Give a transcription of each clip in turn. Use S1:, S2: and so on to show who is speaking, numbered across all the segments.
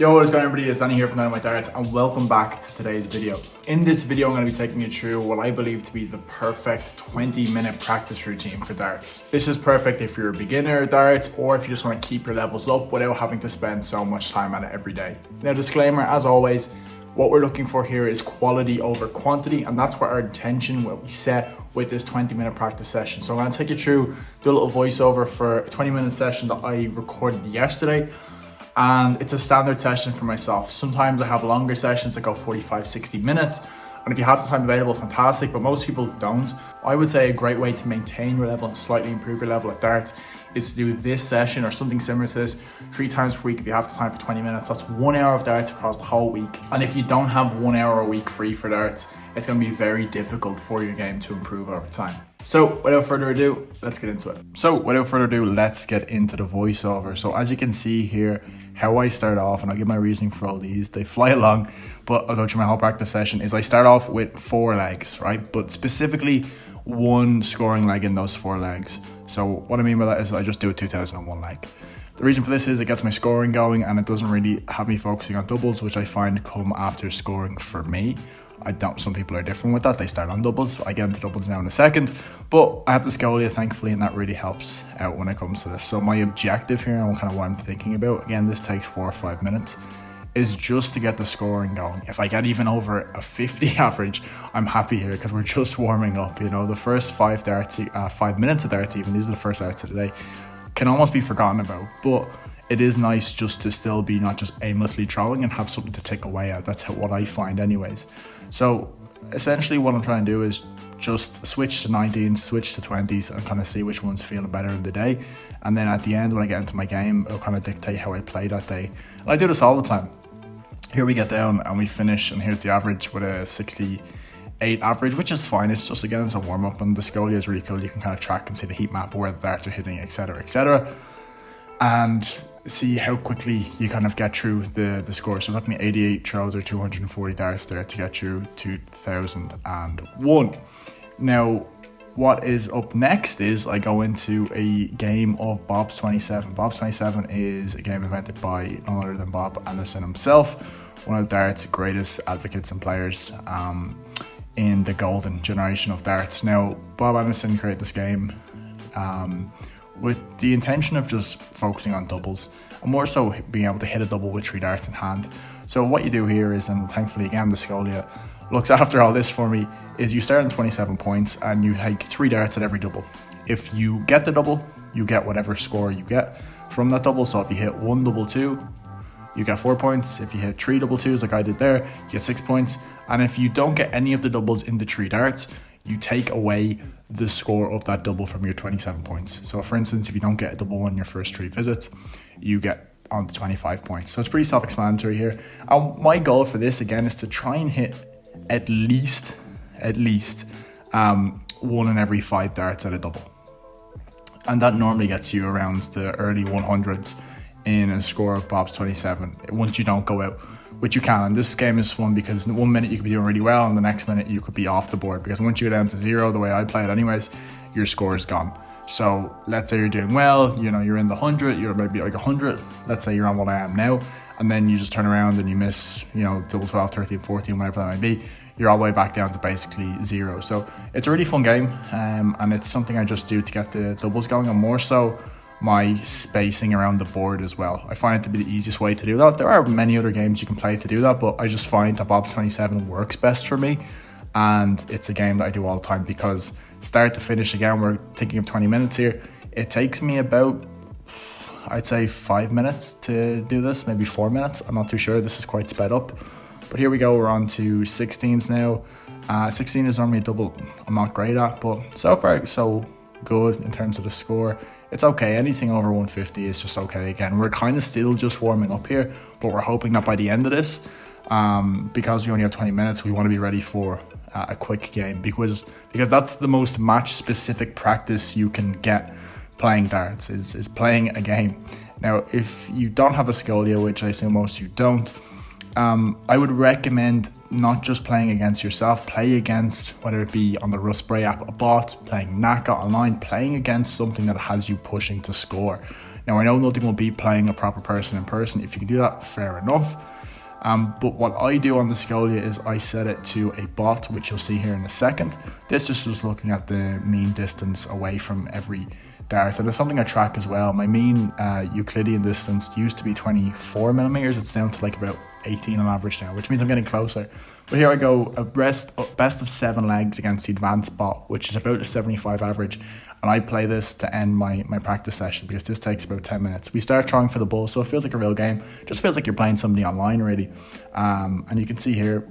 S1: Yo, what is going on everybody? It's Dani here from TheDarts and welcome back to today's video. In this video, I'm going to be taking you through what I believe to be the perfect 20-minute practice routine for darts. This is perfect if you're a beginner at darts or if you just want to keep your levels up without having to spend so much time on it every day. Now, disclaimer, as always, what we're looking for here is quality over quantity, and that's what our intention, what we set with this 20-minute practice session. So I'm going to take you through, do a little voiceover for a 20-minute session that I recorded yesterday. And it's a standard session for myself. Sometimes I have longer sessions that go 45, 60 minutes. And if you have the time available, fantastic, but most people don't. I would say a great way to maintain your level and slightly improve your level at darts is to do this session or something similar to this 3 times per week if you have the time for 20 minutes. That's 1 hour of darts across the whole week. And if you don't have 1 hour a week free for darts, it's going to be very difficult for your game to improve over time. So without further ado, let's get into it. Let's get into the voiceover. So as you can see here, how I start off, and I'll give my reasoning for all these, they fly along, but I'll go through my whole practice session, is I start off with 4 legs, right? But specifically 1 scoring leg in those 4 legs. So what I mean by that is I just do a 2000 on 1 leg. The reason for this is it gets my scoring going and it doesn't really have me focusing on doubles, which I find come after scoring for me. Some people are different with that. They start on doubles. I get into doubles now in a second, but I have the scolia thankfully, and that really helps out when it comes to this. So my objective here and kind of what I'm thinking about, again, this takes 4 or 5 minutes, is just to get the scoring going. If I get even over a 50 average, I'm happy here because we're just warming up. You know, the first 5 minutes of darts, even these are the first darts of the day, can almost be forgotten about, but it is nice just to still be not just aimlessly throwing and have something to take away at. That's what I find anyways. So essentially what I'm trying to do is just switch to 19s, switch to 20s and kind of see which one's feeling better in the day. And then at the end, when I get into my game, it'll kind of dictate how I play that day. And I do this all the time. Here we get down and we finish, and here's the average with a 68 average, which is fine. It's just, again, it's a warm up, and the scolia is really cool. You can kind of track and see the heat map of where the darts are hitting, etc., etc. And see how quickly you kind of get through the score. So it took me 88 throws or 240 darts there to get through 2001. Now, what is up next is I go into a game of Bob's 27. Bob's 27 is a game invented by none other than Bob Anderson himself, one of darts' greatest advocates and players in the golden generation of darts. Now, Bob Anderson created this game with the intention of just focusing on doubles and more so being able to hit a double with 3 darts in hand. So what you do here is, and thankfully again the scolia looks after all this for me, is you start on 27 points and you take 3 darts at every double. If you get the double, you get whatever score you get from that double. So if you hit 1 double 2, you get 4 points. If you hit 3 double 2s like I did there, you get 6 points. And if you don't get any of the doubles in the 3 darts, you take away the score of that double from your 27 points. So for instance, if you don't get a double on your first 3 visits, you get on to 25 points. So it's pretty self-explanatory here. And my goal for this again is to try and hit at least 1 in every 5 darts at a double. And that normally gets you around the early 100s in a score of Bob's 27 once you don't go out, which you can. And this game is fun because 1 minute you could be doing really well and the next minute you could be off the board, because once you go down to 0, the way I play it anyways, your score is gone. So let's say you're doing well, you know, you're in the 100, you're maybe like 100, let's say you're on what I am now, and then you just turn around and you miss, you know, double 12, 13, 14, whatever that might be, you're all the way back down to basically 0. So it's a really fun game, and it's something I just do to get the doubles going, and more so my spacing around the board as well. I find it to be the easiest way to do that. There are many other games you can play to do that, but I just find that Bob's 27 works best for me, and it's a game that I do all the time because start to finish, again, we're thinking of 20 minutes here. It takes me about, I'd say 5 minutes to do this, maybe 4 minutes. I'm not too sure. This is quite sped up. But here we go. We're on to 16s now. 16 is normally a double I'm not great at, but so far so good in terms of the score. It's okay. Anything over 150 is just okay. Again, we're kind of still just warming up here, but we're hoping that by the end of this, because we only have 20 minutes, we want to be ready for a quick game, because that's the most match specific practice you can get playing darts, is playing a game. Now, if you don't have a scolia, which I assume most of you don't, I would recommend not just playing against yourself, play against, whether it be on the Raspberry app, a bot, playing NACA online, playing against something that has you pushing to score. Now, I know nothing will beat playing a proper person in person. If you can do that, fair enough. But what I do on the Scolia is I set it to a bot, which you'll see here in a second. This just is looking at the mean distance away from every dart, and it's something I track as well. My mean Euclidean distance used to be 24 millimeters. It's down to like about 18 on average now, which means I'm getting closer. But here I go, a best of 7 legs against the advanced bot, which is about a 75 average. And I play this to end my practice session because this takes about 10 minutes. We start trying for the bull, so it feels like a real game. It just feels like you're playing somebody online really. And you can see here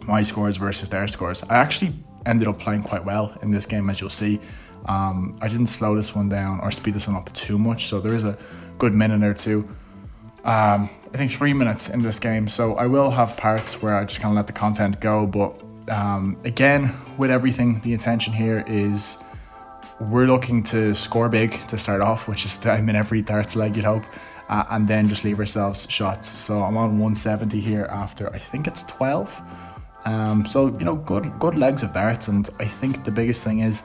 S1: my scores versus their scores. I actually ended up playing quite well in this game, as you'll see. I didn't slow this one down or speed this one up too much, so there is a good minute or two. I think 3 minutes in this game, so I will have parts where I just kind of let the content go, but again, with everything, the intention here is we're looking to score big to start off, which is the aim in every darts leg, you'd hope, and then just leave ourselves shots. So I'm on 170 here after I think it's 12. So you know, good legs of darts, and I think the biggest thing is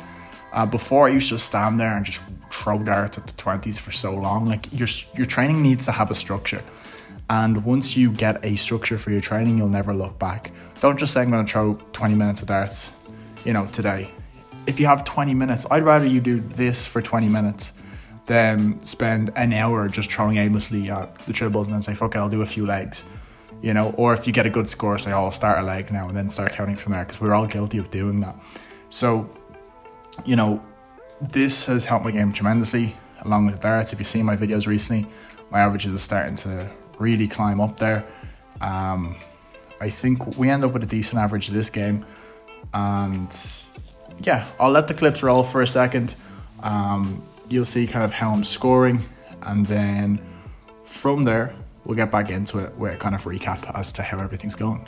S1: before I used to just stand there and just throw darts at the 20s for so long. Like your training needs to have a structure, and once you get a structure for your training, you'll never look back. Don't just say I'm going to throw 20 minutes of darts, you know, today. If you have 20 minutes, I'd rather you do this for 20 minutes than spend an hour just throwing aimlessly at the triples and then say, fuck it, I'll do a few legs, you know. Or if you get a good score, say, oh, I'll start a leg now and then start counting from there, because we're all guilty of doing that. So, you know, this has helped my game tremendously, along with the darts. If you've seen my videos recently, my averages are starting to really climb up there. I think we end up with a decent average this game, and yeah, I'll let the clips roll for a second. You'll see kind of how I'm scoring, and then from there we'll get back into it with a kind of recap as to how everything's going.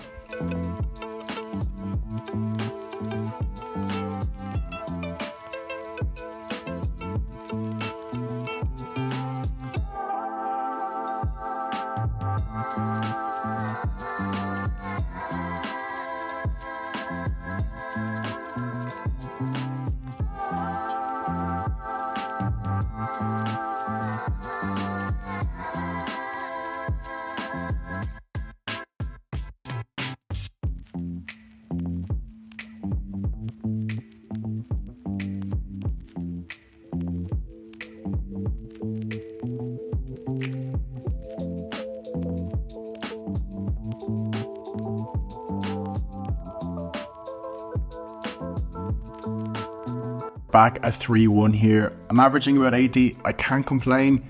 S1: Back at 3-1 here. I'm averaging about 80. I can't complain.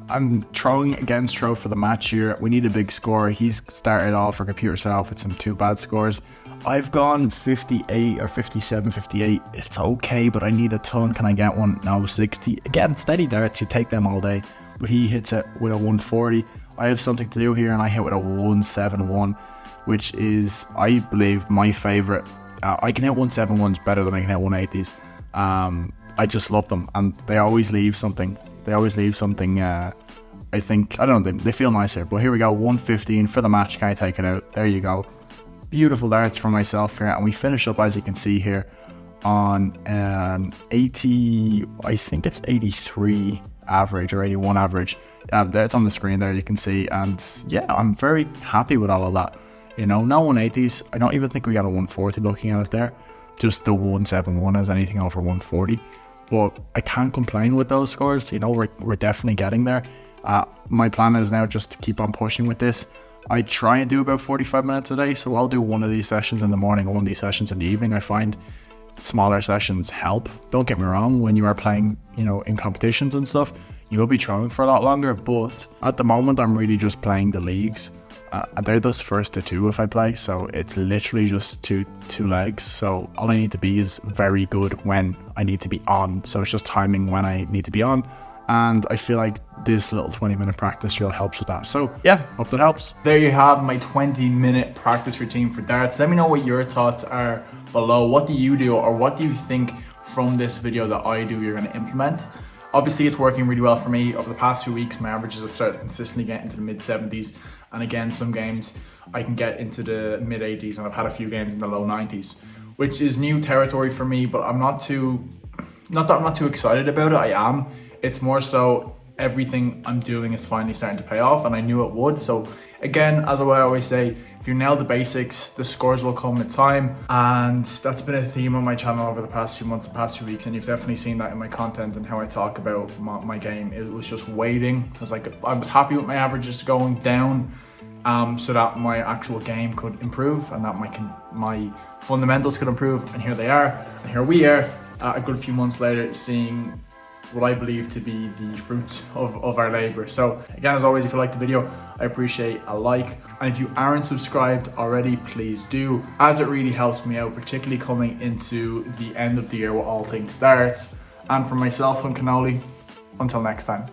S1: I'm throwing against Tro for the match here. We need a big score. He's started off for computer set off with some 2 bad scores. I've gone 58 or 57, 58. It's okay, but I need a ton. Can I get one? No, 60. Again, steady darts, you take them all day. But he hits it with a 140. I have something to do here, and I hit with a 171, which is, I believe, my favorite. I can hit 171s better than I can hit 180s. I just love them, and they always leave something. I think, I don't know, they feel nicer. But here we go, 115 for the match. Can I take it out? There you go. Beautiful darts for myself here, and we finish up, as you can see here, on 80, I think it's 83 average or 81 average. It's on the screen there, you can see, and yeah, I'm very happy with all of that. You know, no 180s. I don't even think we got a 140 looking at it there. Just the 171 as anything over 140. But I can't complain with those scores. You know, we're definitely getting there. My plan is now just to keep on pushing with this. I try and do about 45 minutes a day, so I'll do one of these sessions in the morning and one of these sessions in the evening. I find smaller sessions help. Don't get me wrong, when you are playing, you know, in competitions and stuff, you will be throwing for a lot longer, but at the moment I'm really just playing the leagues. And they're those first to 2 if I play, so it's literally just two legs. So all I need to be is very good when I need to be on. So it's just timing when I need to be on, and I feel like this little 20-minute practice drill helps with that. So yeah, hope that helps. There you have my 20-minute practice routine for darts. Let me know what your thoughts are below. What do you do, or what do you think from this video that I do you're going to implement? Obviously, it's working really well for me. Over the past few weeks, my averages have started consistently getting into the mid-70s. And again, some games I can get into the mid-80s, and I've had a few games in the low 90s, which is new territory for me, but I'm not too excited about it. I am. It's more so everything I'm doing is finally starting to pay off, and I knew it would. So again, as I always say, if you nail the basics, the scores will come in time. And that's been a theme on my channel over the past few months, the past few weeks, and you've definitely seen that in my content and how I talk about my game. It was just waiting. I was like, I was happy with my averages going down, so that my actual game could improve and that my fundamentals could improve. And here they are, and here we are, a good few months later, seeing what I believe to be the fruits of our labor. So again, as always, if you like the video, I appreciate a like. And if you aren't subscribed already, please do, as it really helps me out, particularly coming into the end of the year with all things darts. And for myself and Cannoli, until next time.